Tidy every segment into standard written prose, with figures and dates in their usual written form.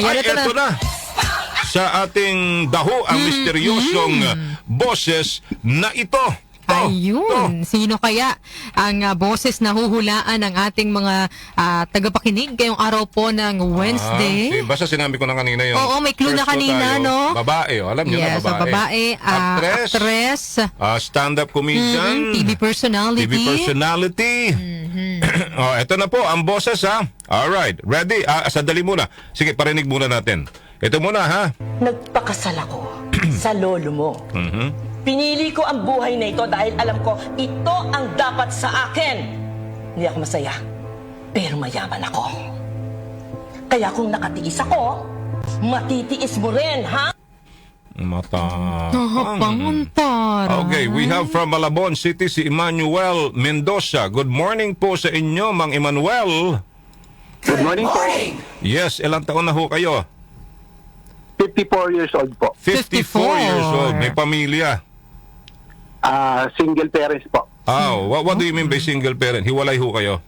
Ayan, Ay, ito eto na. Sa ating daho ang misteryosong boses na ito. Ayun. Sino kaya ang boses na huhulaan ng ating mga tagapakinig ngayong araw po ng Wednesday? Basta sinabi ko na kanina yung Oo, may clue na first kanina, tayo, no? Babae, alam niyo na Yes, so babae, actress, stand-up comedian, TV personality. TV personality. Ito na po ang boses, ha. Alright, ready? Sandali muna. Sige, parinig muna natin. Ito muna, ha. Nagpakasal ako sa lolo mo. Pinili ko ang buhay na ito dahil alam ko ito ang dapat sa akin. Hindi ako masaya, pero mayaman ako. Kaya kung nakatiis ako, matitiis mo rin, ha? Nakapangantara. Okay, we have from Malabon City si Emmanuel Mendoza. Good morning po sa inyo, Mang Emmanuel. Good morning po. Yes, ilang taon na ho kayo? 54 years old po. 54 years old. May pamilya. Single parents po. What do you mean by single parent? Hiwalay ho kayo?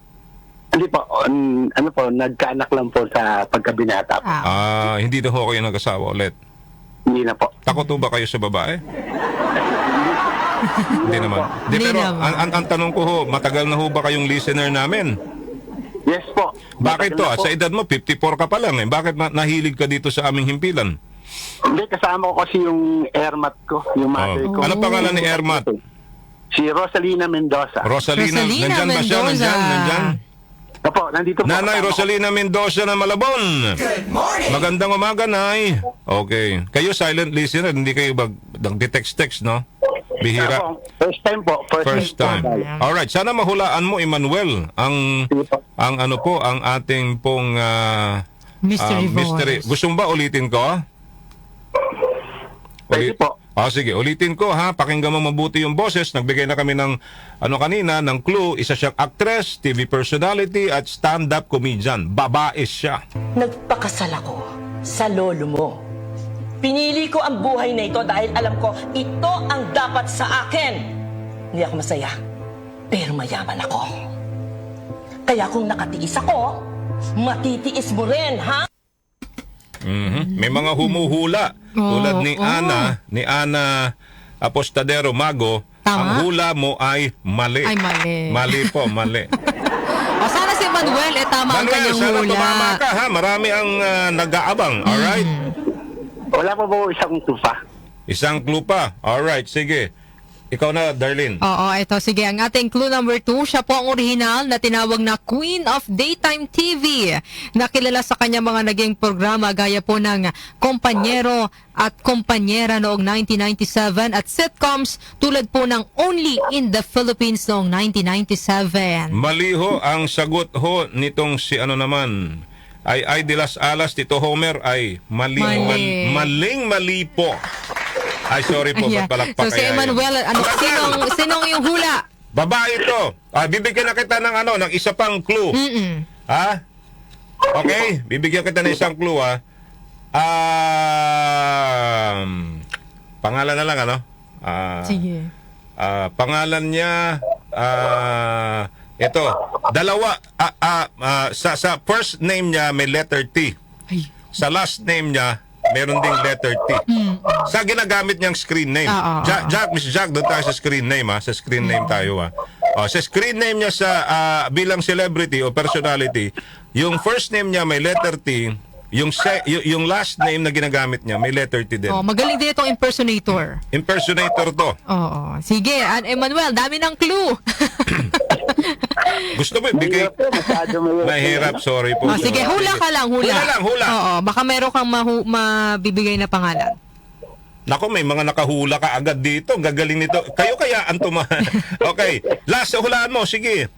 Hindi po, nagkaanak lang po sa pagkabinata po. Hindi na ho kayo nag-asawa ulit? Hindi na po. Takot ho ba kayo sa babae? Hindi naman. Hindi Pero naman. ang tanong ko ho, matagal na ho ba kayong listener namin? Yes po. Bakit to? Matagal na po. Sa edad mo, 54 ka pa lang eh. Bakit nahilig ka dito sa aming himpilan? Hindi, kasama ko kasi yung airmat ko, yung mother ko. Ano pangalan ni Ermat? Si Rosalina Mendoza. Rosalina nandyan ba siya? Mendoza. Nandyan? Opo, nandito po. Nanay kasama ko. Rosalina Mendoza ng Malabon. Magandang umaga, Nay. Okay. Kayo silent listener, hindi kayo nag-text-text, no? Bihira. Opo, first time po. First time. Alright, sana mahulaan mo, Emmanuel, ang ano po, ang ating pong Mystery voice. Gusto mo ba ulitin ko? Pwede po. Sige, ulitin ko, ha. Pakinggan mo mabuti yung boses. Nagbigay na kami ng kanina, ng clue. Isa siyang actress, TV personality, at stand-up comedian. Babae siya. Nagpakasal ako sa lolo mo. Pinili ko ang buhay na ito dahil alam ko ito ang dapat sa akin. Hindi ako masaya, pero mayaman ako. Kaya kung nakatiis ako, matitiis mo rin, ha? May mga humuhula. Tulad ni Ana Apostadero Mago. Tama? Ang hula mo ay mali. Ay, mali. Mali po, mali. Sana si Manuel, tama ang Manuel, kanyang sana hula. tumama ka, ha. Marami ang nag-aabang. Alright? Wala pa po isang tufa. Isang clue pa. Alright, sige. Ikaw na, Darlene. Oo, ito. Sige, ang ating clue number 2, siya po ang original na tinawag na Queen of Daytime TV. Nakilala sa kanya mga naging programa gaya po ng Kompanyero at Kompanyera noong 1997 at sitcoms tulad po ng Only in the Philippines noong 1997. Mali ho ang sagot ho nitong si ano naman. Ay de las Alas, Tito Homer ay mali. Mali. Maling-mali po. Ay, sorry po, Ayan. ba't palakpak So si kaya yun? Emmanuel, sinong yung hula? Babae ito. Bibigyan na kita ng isa pang clue. Ha? Okay? Bibigyan kita ng isang clue, ha? Pangalan na lang, ano? Sige. Pangalan niya, ito, dalawa, sa first name niya may letter T. Ay. Sa last name niya, meron ding letter T. Sa ginagamit niyang screen name. Miss Jack, doon tayo sa screen name, ha? Sa screen name tayo, ha? Sa screen name niya bilang celebrity o personality, yung first name niya may letter T, yung last name na ginagamit niya may letter T din. Magaling din itong impersonator. Impersonator to. Oo. Sige, Emmanuel, dami ng clue. Gusto mo ibigay? Mahirap po, masyado Mahirap, sorry po. Sige, hula ka lang, hula. Hula lang, hula. Oo, baka meron kang mabibigay na pangalan. Nako, may mga nakahula ka agad dito. Gagaling nito. Kayo kaya antuma. Okay, last hulaan mo, sige.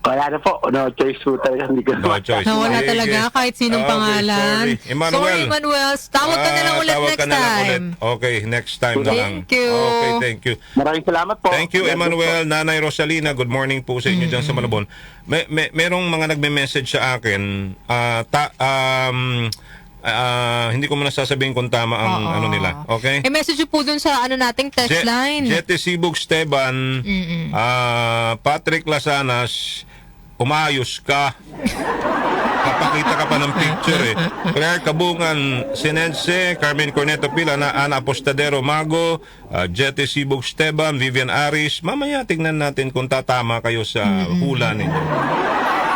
Wala na po. No choice po talaga. Hindi ko No choice. Nawala Sige. talaga kahit sinong Okay, pangalan. sorry. Emmanuel. Sorry, Emmanuel. Tawag ka na lang ulit Tawag next ka na lang time. ulit. Okay, next time na lang. Thank you. Okay, thank you. Maraming salamat po. Thank you, Emmanuel. Nanay Rosalina, good morning po sa inyo dyan sa Malabon. Merong mga nagme-message sa akin. Hindi ko muna sasabihin kung tama ang ano nila. Okay? message po dun sa nating text line. Jete Sibug Esteban, Patrick Lasanas, umayos ka. nagpapakita ka pa ng picture eh. Claire Cabungan Sinense, Carmen Corneto Pila, Ana Apostadero Mago, Jete Sibog Esteban, Vivian Aris. Mamaya tingnan natin kung tatama kayo sa hula ninyo.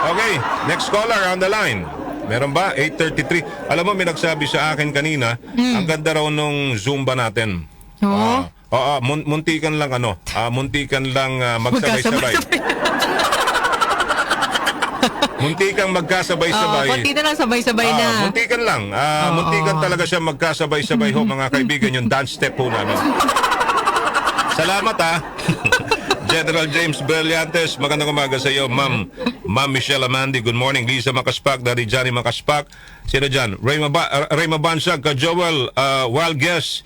Okay, next caller on the line. Meron ba? 8:33. Alam mo, may nagsabi sa akin kanina, ang ganda raw nung Zumba natin. Oo. Muntikan lang muntikan lang magsabay-sabay. Muntikang magkasabay-sabay. Konti na lang sabay-sabay na. Muntikan lang. Muntikan talaga siya magkasabay-sabay ho, mga kaibigan, yung dance step po namin. Salamat General James Brillantes, magandang umaga sa iyo, Ma'am Michelle Amandi. Good morning. Lisa Makaspak, Daddy Johnny Makaspak. Sino dyan? Rayma Bansag, Joel Wild Guess,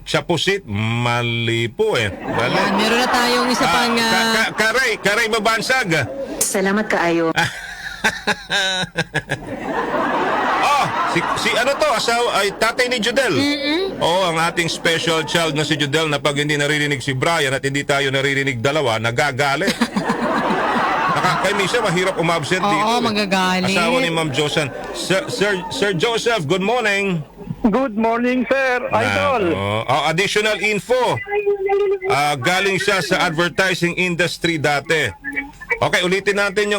Chapusit, mali po eh. Mali. Yan, meron na tayong isa pang... Karay Mabansag. Salamat kaayo. Si ano to, asawa ay tatay ni Judel. Ang ating special child na si Judel, na pag hindi naririnig si Brian at hindi tayo naririnig dalawa, nagagalit. Kay Misha, mahirap umabsent dito. Oo, magagalit. Asawa ni Ma'am Josan. Sir Joseph, good morning. Good morning, sir. Idol. Additional info. Galing siya sa advertising industry dati. Okay, ulitin natin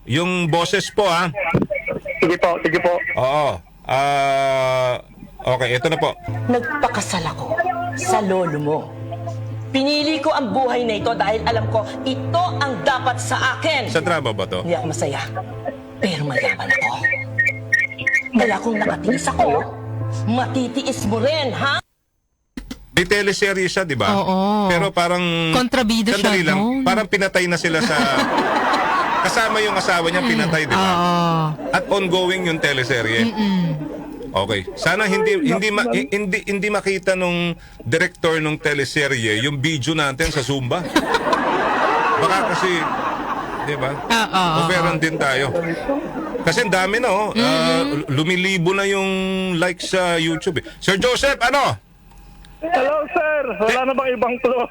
yung boses po Sige po. Oo. Okay, ito na po. Nagpakasal ako sa lolo mo. Pinili ko ang buhay na ito dahil alam ko ito ang dapat sa akin. Sa drama ba to? Hindi ako masaya, pero mayaman ako. Kaya kung nakatiis ako, matitiis mo rin, ha? May teleserye siya, di ba? Oo. Pero parang... Kontrabida siya, sandali lang, no? parang pinatay na sila sa... Kasama yung asawa niya, pinatay, di ba? Oo. At ongoing yung teleserye. Okay. Sana hindi makita nung director nung teleserye yung video natin sa Zumba. Baka kasi, di ba? Operan din tayo. Kasi ang dami na, lumilibo na yung likes sa YouTube. Sir Joseph, Hello, sir. Wala na bang ibang clue?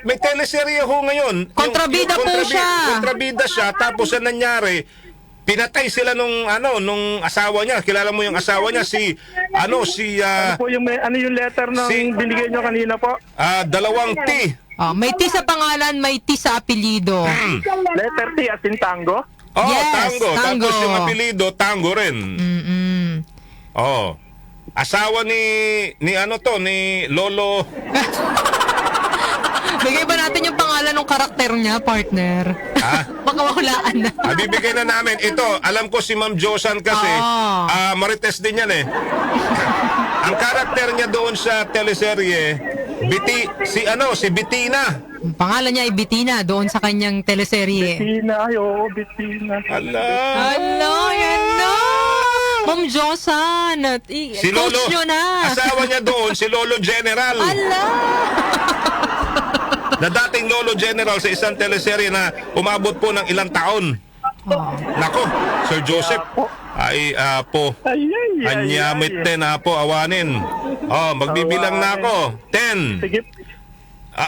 May teleserye ho ngayon. Kontrabida po siya. Kontrabida siya. Tapos ang nangyari, pinatay sila nung asawa niya. Kilala mo yung asawa niya, Ano po yung yung letter ng binigay nyo kanina po? 2 T. May T sa pangalan, may T sa apelyido. Letter T as in tango? Yes, Tango. Tango. Tapos yung apelyido, Tango rin. Asawa ni Lolo. Bigay ba natin yung pangalan ng karakter niya, partner? Baka mahulaan na. Bibigay na namin. Ito, alam ko si Ma'am Josan kasi, marites din yan eh. Ang karakter niya doon sa teleserye, si Bitina. Ang pangalan niya ay Bitina doon sa kanyang teleserye. Bitina. Hello, yan na! Ma'am Josan, Si coach Lolo, nyo na. asawa niya doon, si Lolo General. Ala! Na dating Lolo General sa isang teleserye na umabot po ng ilang taon. Nako, Sir Joseph, anyamit din po, awanin. Magbibilang na ako. 10. Sige.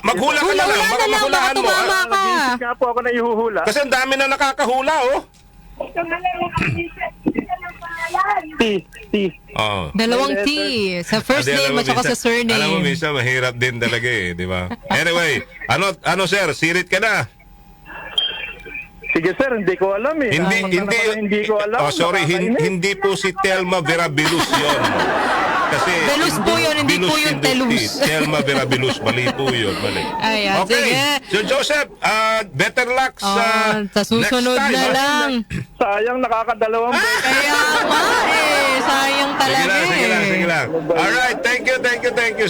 Maghula ka na lang, baka mahulaan mo. tumama ka. Nga po ako na ihuhula. Kasi ang dami na nakakahula, T. Dalawang T. Sa first name at saka sa surname. Alam mo, minsan mahirap din talaga di ba? Anyway, ano sir, sirit ka na. Sige sir, hindi ko alam eh. Hindi ko alam. Sorry, hindi po si Telma Verabilus yun. Kasi Belus po yun, hindi po yung Telus. Telma Verabilus, mali po yun, mali. Ayan, Okay, sige. Sir Joseph, better luck sa susunod next time, na lang. Sayang nakakadalawang Kaya nga sayang talaga Sige lang. Alright, thank you,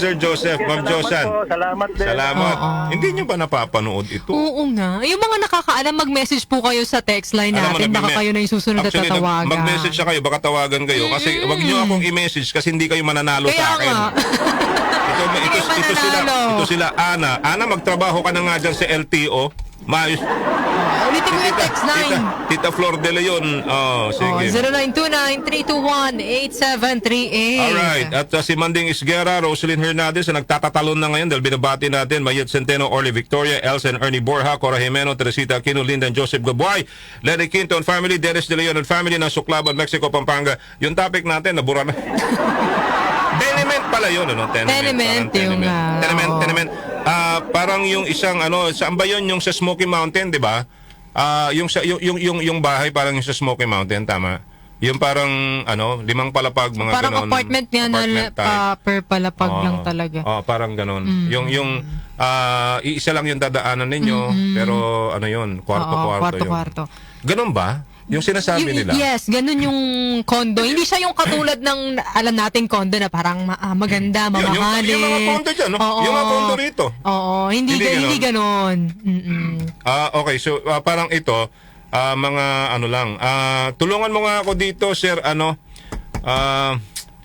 Sir Joseph, Ma'am Josan. Salamat din. Salamat. Hindi nyo ba napapanood ito? Oo nga. Yung mga nakakaalam, mag-message po kayo sa text line natin. Baka kayo na yung susunod na Actually, tatawagan. mag-message siya kayo, baka tawagan kayo. Kasi wag nyo akong i-message kasi hindi kayo mananalo Kaya sa akin. nga. Ito sila, Ana. Ana, magtrabaho ka na nga dyan sa LTO. Ulitin mo yung text line. Tita Flor de Leon. Sige. 0929-321-8738. Alright. At si Manding Isguera, Rosalyn Hernandez na nagtatatalon na ngayon dahil binabati natin Mayet Centeno, Orly Victoria, Elsa and Ernie Borja, Cora Jimeno, Teresita Aquino, Linda and Joseph Gabuay, Lenny Quinto and family, Dennis de Leon and family ng Suklaban, Mexico, Pampanga. Yung topic natin, nabura na. Tenement pala yun, ano? Tenement, yung... Tenement. Parang yung isang, saan ba yun? Yung sa Smoky Mountain, di ba? Yung bahay parang yung sa Smoky Mountain, tama? Yung parang, 5 palapag, mga parang ganon. apartment niya na per palapag lang talaga. Parang ganon. Yung iisa lang yung dadaanan ninyo, pero yun, kwarto-kwarto yun. Kwarto-kwarto. Ganon ba? Yung sinasabi nila? Yes, ganun yung condo. Hindi siya yung katulad ng alam nating condo na parang maganda, mamahalin. Yung mga condo dyan, no? Yung mga condo rito. Oo, hindi ganon. Okay, so parang ito, mga lang. Tulungan mo nga ako dito, sir,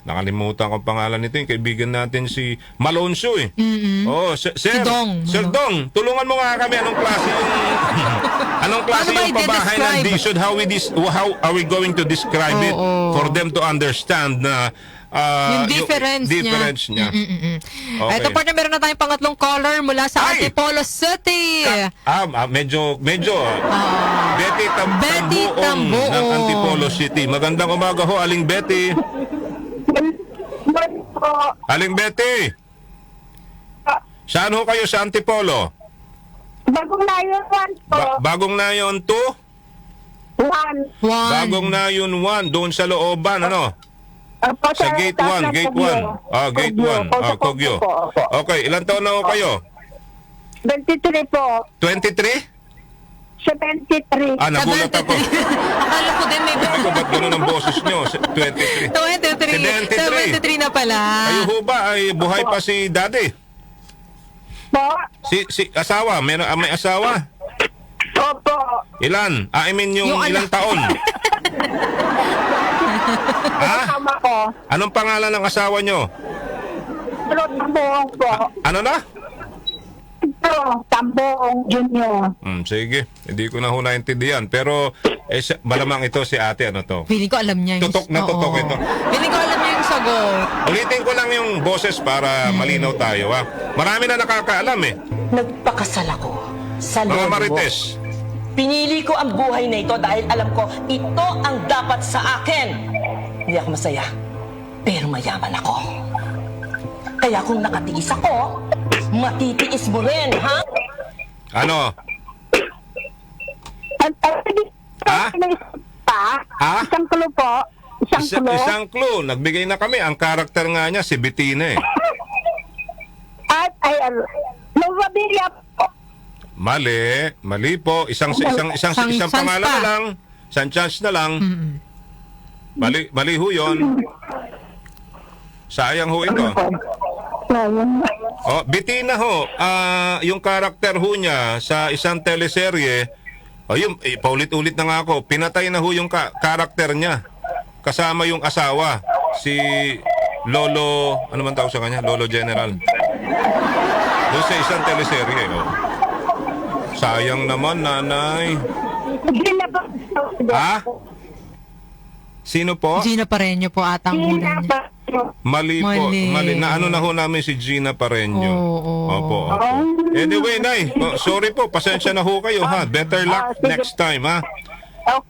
nakalimutan ko ang pangalan nito, yung kaibigan natin si Malonzo eh. Sir, Si Dong. Sir Dong, tulungan mo nga kami anong klase yung pabahay ng Dishon, how are we going to describe it for them to understand na yung difference niya. Okay. Ito partner, meron na tayong pangatlong caller mula sa Antipolo City. Medyo Betty Tambuong Tambuong ng Antipolo City. Magandang umaga ho, Aling Betty. Aling Betty, saan ho kayo sa Antipolo? Bagong Nayon 1 po. Bagong Nayon 2? 1. Bagong Nayon 1, doon sa looban, Opo, Sa Gate 1, Gate 1. Gate 1. Kogyo. Okay, ilan taon na ho kayo? 23 po. 23? 73. Nagulat ako. Akala ko din may Sabi ko, ba't gano'n ang boses nyo? 23. 73 na pala. Kayo ho ba ay buhay pa si daddy? Po. Si asawa, may asawa? Opo. Ilan? I mean yung ilang taon? Kasama ko. Anong pangalan ng asawa nyo? Pedro Tamboong po. Ano na? Pedro Tamboong Jr. Sige, hindi ko na ho naintindihan. Pero, malamang ito si ate, to? Feeling ko alam niya yung... Tutok na tutok ito. Feeling ko alam niya yung sagot. Ulitin ko lang yung boses para malinaw tayo, ha? Marami na nakakaalam, eh. Nagpakasal ako sa Mga lolo mo. Marites. Pinili ko ang buhay na ito dahil alam ko ito ang dapat sa akin. Hindi ako masaya, pero mayaman ako. Kaya kung nakatiis ako, matitiis mo rin, ha? Ano? Isang clue po. Isang clue. Nagbigay na kami. Ang karakter nga niya, si Bettina, eh. Novabilia po. Mali po. Isang pangalan na lang. Isang chance na lang. Mali ho yun. Sayang ho ito. Bettina ho. Yung karakter ho niya sa isang teleserye, paulit-ulit na nga ako, pinatay na ho yung karakter niya. Kasama yung asawa, si Lolo, ano man tawag sa kanya? Lolo General. Doon sa isang teleserye. Sayang naman, nanay. Sino po? Gina Pareño po atang hula niya. Mali po. Mali. Naano na ho namin si Gina Pareño. Opo. Anyway, Nay, sorry po. Pasensya na ho kayo, ha. Better luck next time, ha.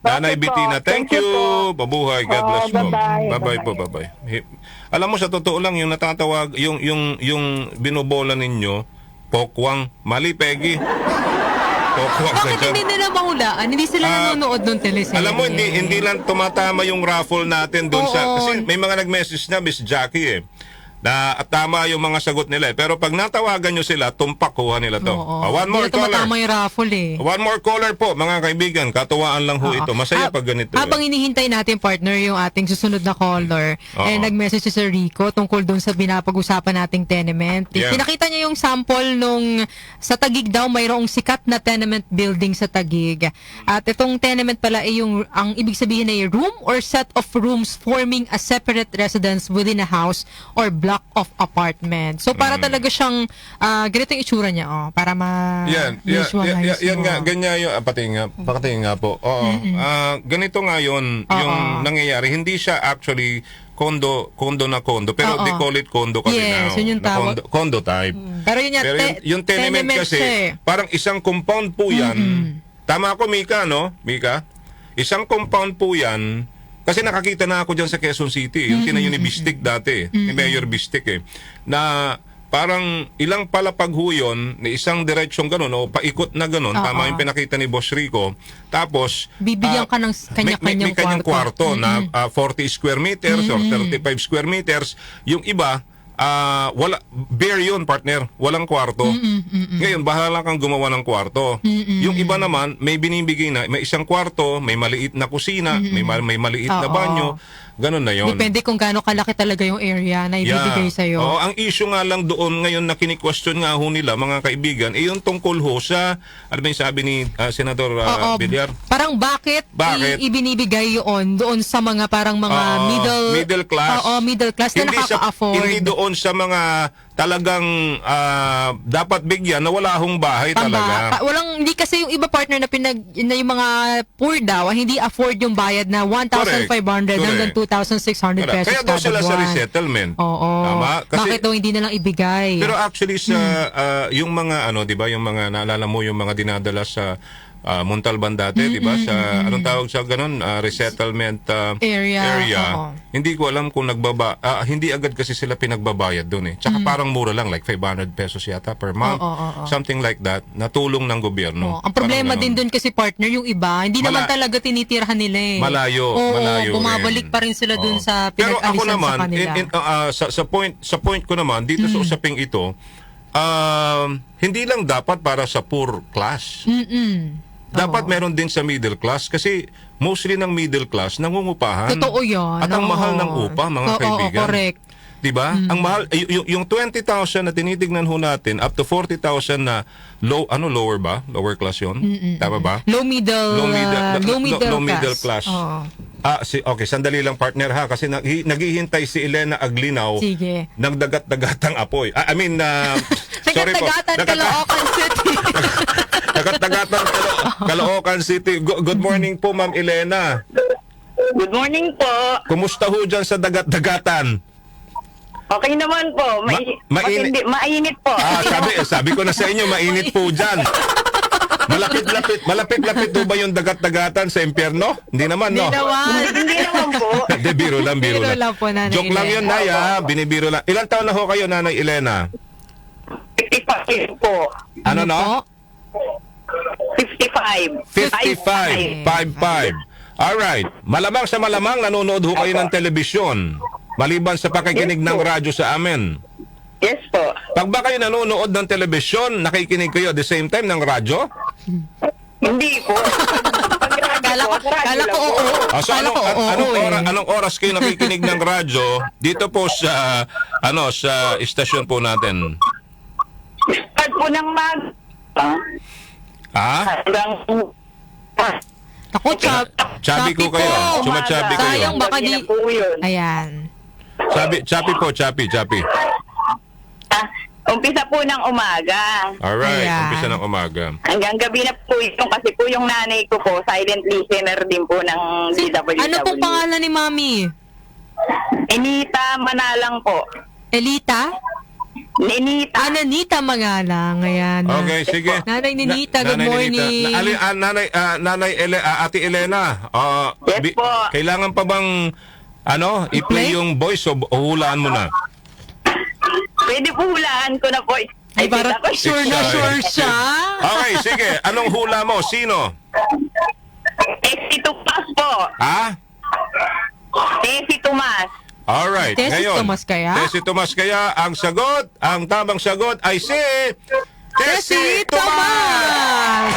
Nanay Bettina, thank you. Babuhay. God bless po. Bye-bye po, bye-bye. Alam mo, sa totoo lang, yung natatawag, yung binobola ninyo, pokwang, mali, Peggy. Bakit hindi nila mahulaan? Hindi sila nanonood ng teleserye. Alam mo, hindi lang tumatama yung raffle natin doon sa... Kasi may mga nag-message na, Miss Jackie, na tama yung mga sagot nila. Pero pag natawagan nyo sila, tumpak kuha nila to. One more caller. Tumatama yung raffle, One more caller po, mga kaibigan. Katuwaan lang ho ito. Masaya pag ganito. Habang inihintay natin, partner, yung ating susunod na caller, nag-message si Sir Rico tungkol doon sa binapag-usapan nating tenement. Yeah. Pinakita niya yung sample nung sa Taguig daw, mayroong sikat na tenement building sa Taguig. At itong tenement pala ay ang ibig sabihin ay room or set of rooms forming a separate residence within a house or block block of apartment. So para talaga siyang ganito yung itsura niya, para ma-visualize yan mo. nga, ganyan yung, pati nga po. Oo. Ganito nga yun, yung nangyayari. Hindi siya actually condo na condo, pero they call it condo kasi Yes, now. yun yung Na tawag. condo type. Pero yun Pero yung tenement kasi, siya eh. parang isang compound po yan. Tama ako, Mika, no? Mika? Isang compound po yan. Kasi nakakita na ako dyan sa Quezon City. Yung tinayo ni Bistik dati. Ni Mayor Bistik eh. Na parang ilang palapag ho yun, na isang diretsyon ganun, o paikot na ganun. Tama yung pinakita ni Boss Rico. Tapos, Bibigyan ka ng kanya-kanyang may kanyang kwarto na 40 square meters or 35 square meters. Yung iba, wala, bare yun, partner. Walang kwarto. Ngayon, bahala kang gumawa ng kwarto. Yung iba naman, may binibigay na, may isang kwarto, may maliit na kusina, may maliit na banyo. Ganun na yon. Depende kung gaano kalaki talaga yung area na ibibigay sa'yo. Oo, ang issue nga lang doon ngayon na kini-question nga ho nila, mga kaibigan, yung tungkol ho sa, ano ba yung sabi ni Senador Villar? Parang bakit? Ibinibigay yun doon sa mga parang mga middle class. Oo, middle class na nakaka-afford. Hindi doon sa mga talagang dapat bigyan na wala hong bahay talaga. Hindi kasi yung iba partner na yung mga poor daw, hindi afford yung bayad na 1,500 hanggang 2,600 pesos Kaya daw sila buwan. sa resettlement. Oo. Tama? Kasi, bakit daw hindi na lang ibigay? pero actually sa yung mga di ba, yung mga naalala mo yung mga dinadala sa Montalban dati, di ba? Sa anong tawag sa ganun? Resettlement area. Oo. Hindi ko alam kung hindi agad kasi sila pinagbabayad doon eh. Tsaka parang mura lang, like 500 pesos yata per month. Something like that, na tulong ng gobyerno. Ang problema din doon kasi partner, yung iba, hindi naman talaga tinitirhan nila eh. Malayo bumabalik rin. pa rin sila doon sa Pero ako pinag-alisan naman, sa kanila. sa point ko naman, dito sa usaping ito, hindi lang dapat para sa poor class. Dapat meron din sa middle class kasi mostly ng middle class nangungupahan. Totoo yan. At ang mahal ng upa, mga kaibigan. Correct. Diba? Ang mahal, yung 20,000 na tinitignan ho natin, up to 40,000 na lower ba? Lower class yun? Tama ba? Low middle class. Oo. Okay, sandali lang partner ha, kasi naghihintay si Elena Aglinaw Sige. ng dagat-dagatang apoy. Sorry po. Dagat-dagatan Caloocan City. Dagat-dagatan Caloocan City. Good morning po, Ma'am Elena. Good morning po. Kumusta ho dyan sa dagat-dagatan? Okay naman po. Mainit po. Sabi ko na sa inyo, mainit po dyan. Malapit-lapit po ba yung dagat-dagatan sa impyerno? Hindi naman, no? Hindi naman po. Hindi, biro lang. Biro lang po, Nanay Joke lang yun, Nay, ha? Binibiro lang. Ilang taon na ho kayo, Nanay Elena? 55 po. Ano, no? 55. 55. Alright. Malamang sa malamang nanonood ho kayo ng telebisyon. Maliban sa pakikinig ng radyo sa amin. Yes po. Pag ba kayo nanonood ng telebisyon, nakikinig kayo at the same time ng radyo? Hindi po. Kala ko oo. So anong oras kayo nakikinig ng radyo dito po sa sa istasyon po natin? Start po ng hanggang Ako, Chabi ko kayo. Sumachabi kayo. Sayang baka di... po yun. Ayan. Chabi po, chapi. Umpisa po ng umaga. Alright, Ayan. umpisa ng umaga. Hanggang gabi na po yun kasi po yung nanay ko po, silent listener din po ng DWW. Ano pong pangalan ni Mami? Enita Manalang po. Elita? Nenita. Nanita Mangalang. Ayan. Okay, sige. Nanay Ninita, good Nanay morning. Ninita. Ate Elena, Yes po. kailangan pa bang i-play yung voice o hulaan mo na? Pwede po hulaan ko na po. Ay, parang ako. sure na sure siya. Okay, sige. Anong hula mo? Sino? Tessie Tomas po. Ha? Tessie Tomas. Alright. Tessie Ngayon, Tomas kaya? Tessie Tomas kaya. Ang tamang sagot ay si... Tessie Tomas!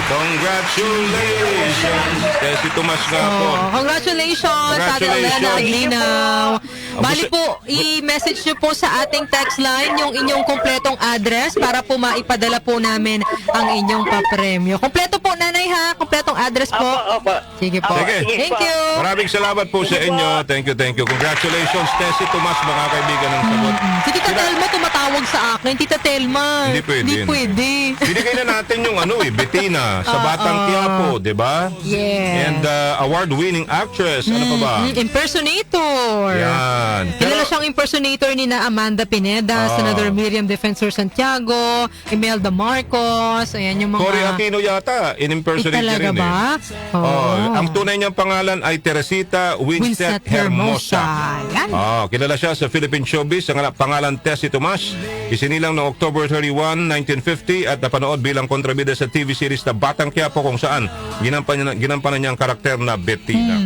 Congratulations! Tessie Tomas nga po. Congratulations, Ate Elena Aglinaw. Bali po, i-message nyo po sa ating text line yung inyong kompletong address para po maipadala po namin ang inyong papremyo. Kompleto po, nanay ha? Kompletong address po? Opo. Sige po. Sige. Thank you. Maraming salamat po sa inyo. Thank you. Congratulations, Tessie Tomas, mga kaibigan ng sagot. Si Tita Telma tumatawag sa akin. Tita Telma. Hindi pwede. Hindi pwede. Binigay na natin yung Bettina sa Batang Quiapo, di ba? Yes. And award-winning actress. Ano pa ba? Impersonator. Yan. Kilala siyang impersonator ni na Amanda Pineda, Senator Miriam Defensor Santiago, Imelda Marcos, ayan yung mga... Cory Aquino yata, in-impersonate niya Talaga rin ba? Ang tunay niyang pangalan ay Teresita Winstead Hermosa. Yan. Kilala siya sa Philippine showbiz. Ang pangalan Tessie Tomas. Isinilang noong October 31, 1950 at napanood bilang kontrabida sa TV series na Batang Quiapo kung saan ginampanan niya ang karakter na Bettina.